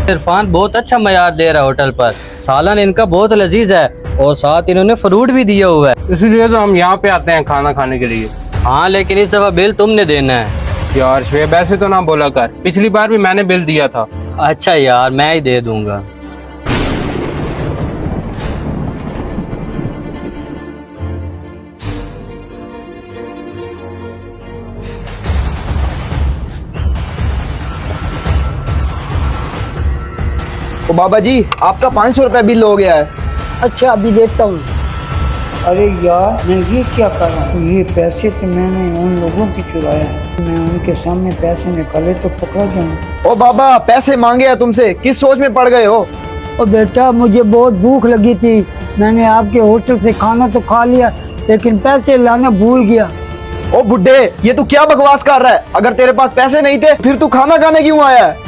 इरफान बहुत अच्छा मयार दे रहा है होटल पर। सालन इनका बहुत लजीज है और साथ इन्होंने फ्रूट भी दिया हुआ है। इसलिए तो हम यहाँ पे आते हैं खाना खाने के लिए। हाँ लेकिन इस दफा बिल तुमने देना है। यार शुएब ऐसे तो ना बोला कर, पिछली बार भी मैंने बिल दिया था। अच्छा यार मैं ही दे दूंगा। तो बाबा जी आपका 500 रुपये बिल हो गया है। अच्छा अभी देखता हूँ। अरे यार मैं ये क्या कर रहा हूँ, ये पैसे तो मैंने उन लोगों की चुराया है। मैं उनके सामने पैसे निकाले तो पकड़ा गया। ओ बाबा पैसे मांगे हैं तुमसे, किस सोच में पड़ गए हो? और बेटा मुझे बहुत भूख लगी थी, मैंने आपके होटल से खाना तो खा लिया लेकिन पैसे लाना भूल गया। ओ बुड्ढे ये तू क्या बकवास कर रहा है? अगर तेरे पास पैसे नहीं थे फिर तू खाना खाने क्यों आया है?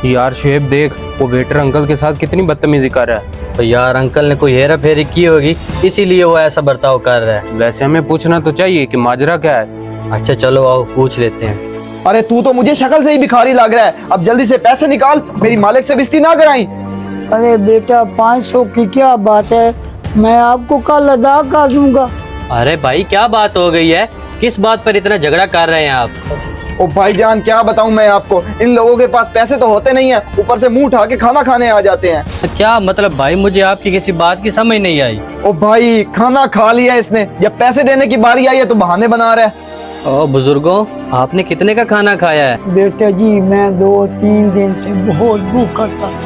यार शुएब देख, वो वेटर अंकल के साथ कितनी बदतमीजी कर रहा है। तो यार अंकल ने कोई हेरा फेरी की होगी इसीलिए वो ऐसा बर्ताव कर रहा है। वैसे हमें पूछना तो चाहिए कि माजरा क्या है। अच्छा चलो आओ पूछ लेते हैं। अरे तू तो मुझे शक्ल से ही भिखारी लग रहा है, अब जल्दी से पैसे निकाल, मेरी मालिक से बेइज्जती ना कराई। अरे बेटा 500 की क्या बात है, मैं आपको कल अदा कर दूंगा। अरे भाई क्या बात हो गई है, किस बात पर इतना झगड़ा कर रहे हैं आप? ओ भाईजान क्या बताऊं मैं आपको, इन लोगों के पास पैसे तो होते नहीं है, ऊपर से मुंह उठा के खाना खाने आ जाते हैं। क्या मतलब भाई, मुझे आपकी किसी बात की समझ नहीं आई। ओ भाई खाना खा लिया इसने, जब पैसे देने की बारी आई है तो बहाने बना रहा है। ओ बुजुर्गों, आपने कितने का खाना खाया है? बेटा जी मैं 2-3 दिन से बहुत भूखा था,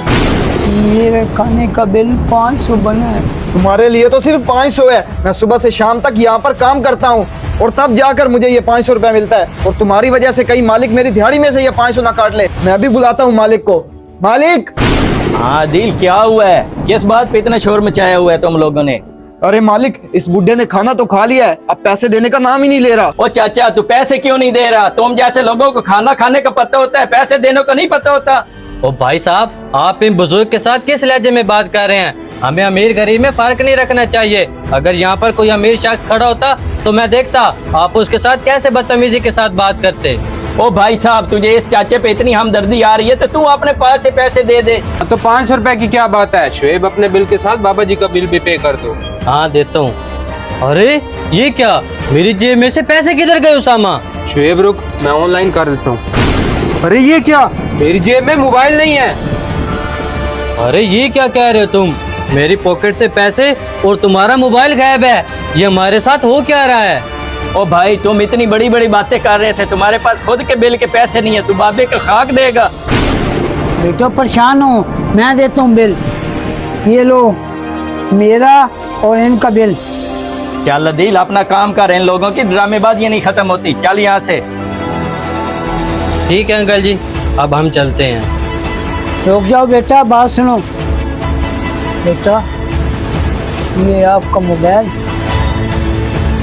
मेरे खाने का बिल 500 बना है। तुम्हारे लिए तो सिर्फ 500 है, मैं सुबह से शाम तक यहाँ पर काम करता हूँ और तब जाकर मुझे ये 500 रुपया मिलता है, और तुम्हारी वजह से कई मालिक मेरी दिहाड़ी में से ये 500 ना काट ले। मैं अभी बुलाता हूँ मालिक को। मालिक। हाँ दिल क्या हुआ है, किस बात पे इतना शोर मचाया हुआ है तुम लोगों ने? अरे मालिक इस बुड्ढे ने खाना तो खा लिया है, अब पैसे देने का नाम ही नहीं ले रहा। ओ चाचा तू पैसे क्यों नहीं दे रहा? तुम जैसे लोगों को खाना खाने का पता होता है, पैसे देने का नहीं पता होता। ओ भाई साहब, आप इन बुजुर्ग के साथ किस लहजे में बात कर रहे हैं? हमें अमीर गरीब में फर्क नहीं रखना चाहिए। अगर यहाँ पर कोई अमीर शख्स खड़ा होता तो मैं देखता आप उसके साथ कैसे बदतमीजी के साथ बात करते। ओ भाई साहब तुझे इस चाचे पे इतनी हमदर्दी आ रही है तो तू अपने पास से पैसे दे दे। तो 500 रुपए की क्या बात है, शुएब अपने बिल के साथ बाबा जी का बिल भी पे कर दो। हाँ देता हूँ। अरे ये क्या, मेरी जेब में से पैसे किधर गए उसामा? शुएब रुक, मैं ऑनलाइन कर देता हूँ। अरे ये क्या, मेरी जेब में मोबाइल नहीं है। अरे ये क्या कह रहे हो तुम? मेरी पॉकेट से पैसे और तुम्हारा मोबाइल गायब है, ये हमारे साथ हो क्या रहा है? ओ भाई तुम इतनी बड़ी बड़ी बातें कर रहे थे, तुम्हारे पास खुद के बिल के पैसे नहीं है, तू बाबे का खाक देगा। बेटा परेशान हो, मैं देता हूँ बिल, ये लो मेरा और इनका बिल। चल दिल अपना काम कर, इन लोगों की ड्रामेबाजी नहीं खत्म होती, चल यहाँ से। ठीक है अंकल जी, अब हम चलते हैं। रुक जाओ बेटा, बात सुनो। बेटा ये आपका मोबाइल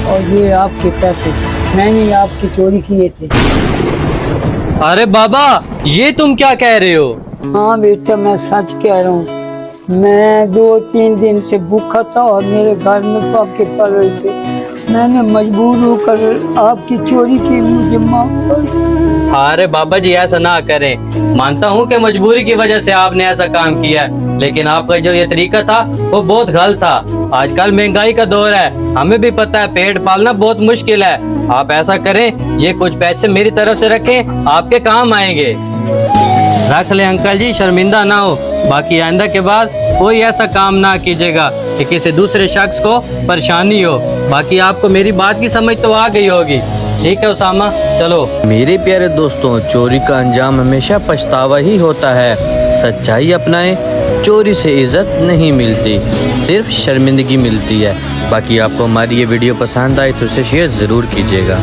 और ये आपके पैसे, मैंने आपकी चोरी किए थे। अरे बाबा ये तुम क्या कह रहे हो? हाँ बेटा मैं सच कह रहा हूँ, मैं 2-3 दिन से भूखा था और मेरे घर में फाके पड़ रहे थे, मैंने मजबूर होकर आपकी चोरी की, मुझे माफ कर। अरे बाबा जी ऐसा ना करें, मानता हूँ कि मजबूरी की वजह से आपने ऐसा काम किया, लेकिन आपका जो ये तरीका था वो बहुत गलत था। आजकल महंगाई का दौर है, हमें भी पता है पेट पालना बहुत मुश्किल है। आप ऐसा करें, ये कुछ पैसे मेरी तरफ से रखें, आपके काम आएंगे। रख ले अंकल जी, शर्मिंदा ना हो। बाकी आइंदा के बाद कोई ऐसा काम ना कीजिएगा कि किसी दूसरे शख्स को परेशानी हो। बाकी आपको मेरी बात की समझ तो आ गई होगी। ठीक है उसामा, चलो। मेरे प्यारे दोस्तों, चोरी का अंजाम हमेशा पछतावा ही होता है। सच्चाई अपनाएं, चोरी से इज्जत नहीं मिलती, सिर्फ शर्मिंदगी मिलती है। बाकी आपको हमारी ये वीडियो पसंद आई तो इसे शेयर ज़रूर कीजिएगा।